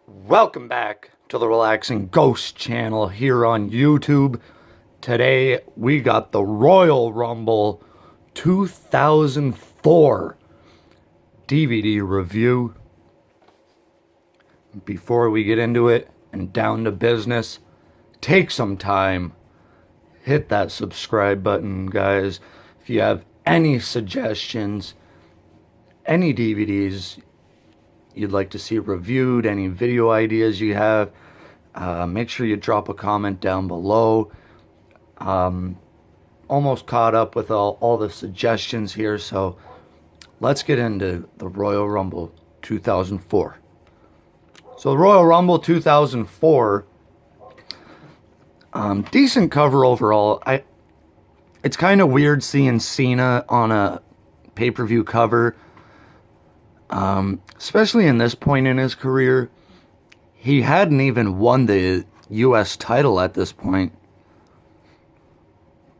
Welcome back to the Relaxing Ghost channel here on YouTube. Today we got the Royal Rumble 2004 DVD review. Before we get into it and down to business, take some time, hit that subscribe button, guys. If you have any suggestions, any DVDs you'd like to see reviewed, any video ideas you have, make sure you drop a comment down below. Almost caught up with all the suggestions here, so let's get into the Royal Rumble 2004. So the Royal Rumble 2004, decent cover overall. It's kind of weird seeing Cena on a pay-per-view cover. Especially in this point in his career. He hadn't even won the U.S. title at this point.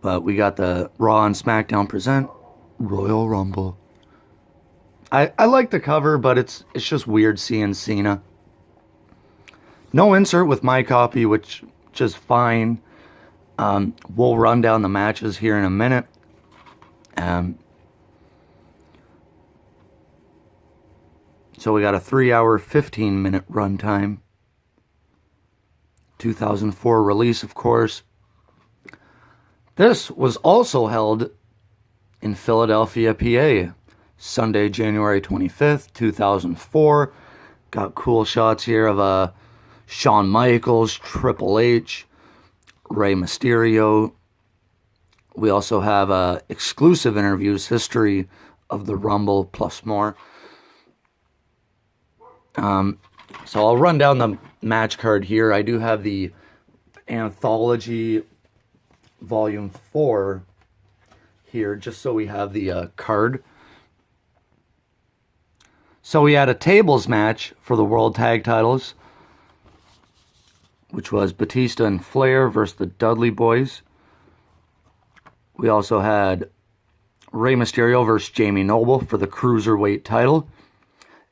But we got the Raw and SmackDown present Royal Rumble. I like the cover, but it's just weird seeing Cena. No insert with my copy, which is fine. We'll run down the matches here in a minute. So we got a 3-hour, 15-minute runtime. 2004 release, of course. This was also held in Philadelphia, PA. Sunday, January 25th, 2004. Got cool shots here of Shawn Michaels, Triple H, Rey Mysterio. We also have exclusive interviews, history of the Rumble, plus more. So I'll run down the match card here. I do have the Anthology Volume 4 here, just so we have the card. So we had a tables match for the World Tag Titles, which was Batista and Flair versus the Dudley Boys. We also had Rey Mysterio versus Jamie Noble for the Cruiserweight title.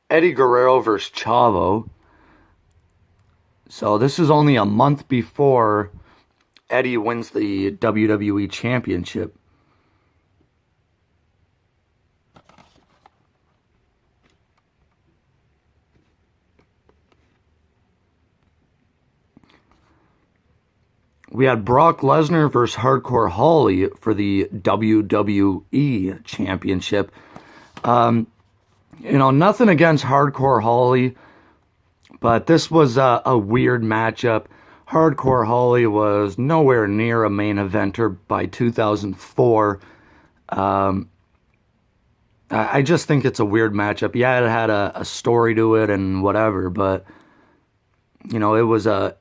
Eddie Guerrero versus Chavo. So this is only a month before Eddie wins the WWE Championship. We had Brock Lesnar versus Hardcore Holly for the WWE Championship. You know, nothing against Hardcore Holly, but this was a weird matchup. Hardcore Holly was nowhere near a main eventer by 2004. I just think it's a weird matchup. Yeah, it had a story to it and whatever, but, you know, it was a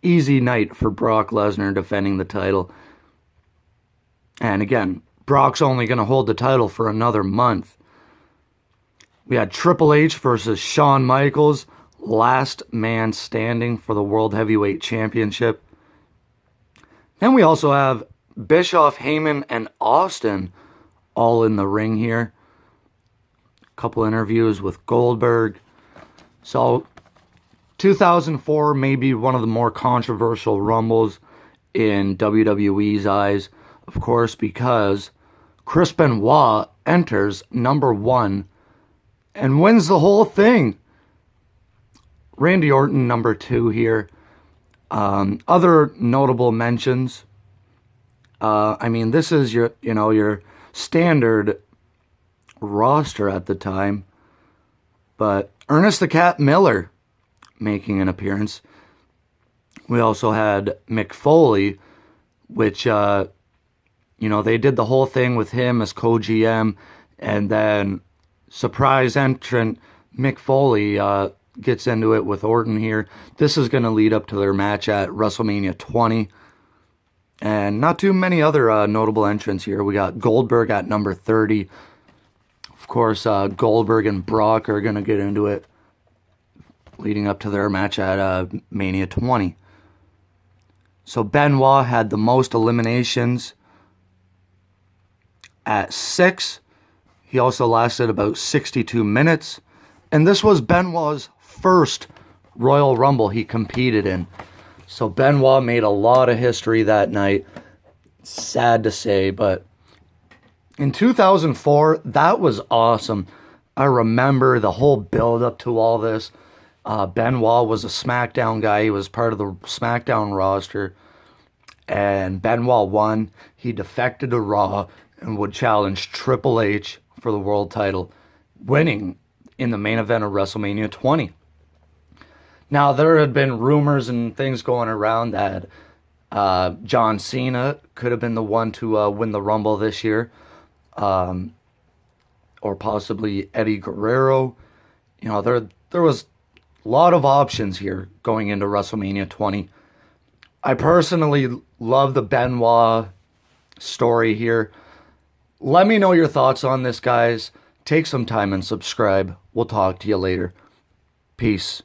easy night for Brock Lesnar defending the title. And again, Brock's only going to hold the title for another month. We had Triple H versus Shawn Michaels, last man standing for the World Heavyweight Championship. Then we also have Bischoff, Heyman, and Austin all in the ring here. A couple interviews with Goldberg. So 2004 may be one of the more controversial Rumbles in WWE's eyes, of course, because Chris Benoit enters number 1 and wins the whole thing. Randy Orton, number 2 here. Other notable mentions. I mean, this is your standard roster at the time. But Ernest the Cat Miller making an appearance. We also had Mick Foley, which, they did the whole thing with him as co-GM, and then surprise entrant Mick Foley gets into it with Orton here. This is going to lead up to their match at WrestleMania 20. And not too many other notable entrants here. We got Goldberg at number 30. Of course, Goldberg and Brock are going to get into it leading up to their match at Mania 20. So Benoit had the most eliminations at 6. He also lasted about 62 minutes. And this was Benoit's first Royal Rumble he competed in. So Benoit made a lot of history that night. Sad to say, but in 2004, that was awesome. I remember the whole build up to all this. Benoit was a SmackDown guy. He was part of the SmackDown roster. And Benoit won. He defected to Raw and would challenge Triple H for the world title, winning in the main event of WrestleMania 20. Now, there had been rumors and things going around that John Cena could have been the one to win the Rumble this year, or possibly Eddie Guerrero. You know, there was a lot of options here going into WrestleMania 20. I personally love the Benoit story here. Let me know your thoughts on this, guys. Take some time and subscribe. We'll talk to you later. Peace.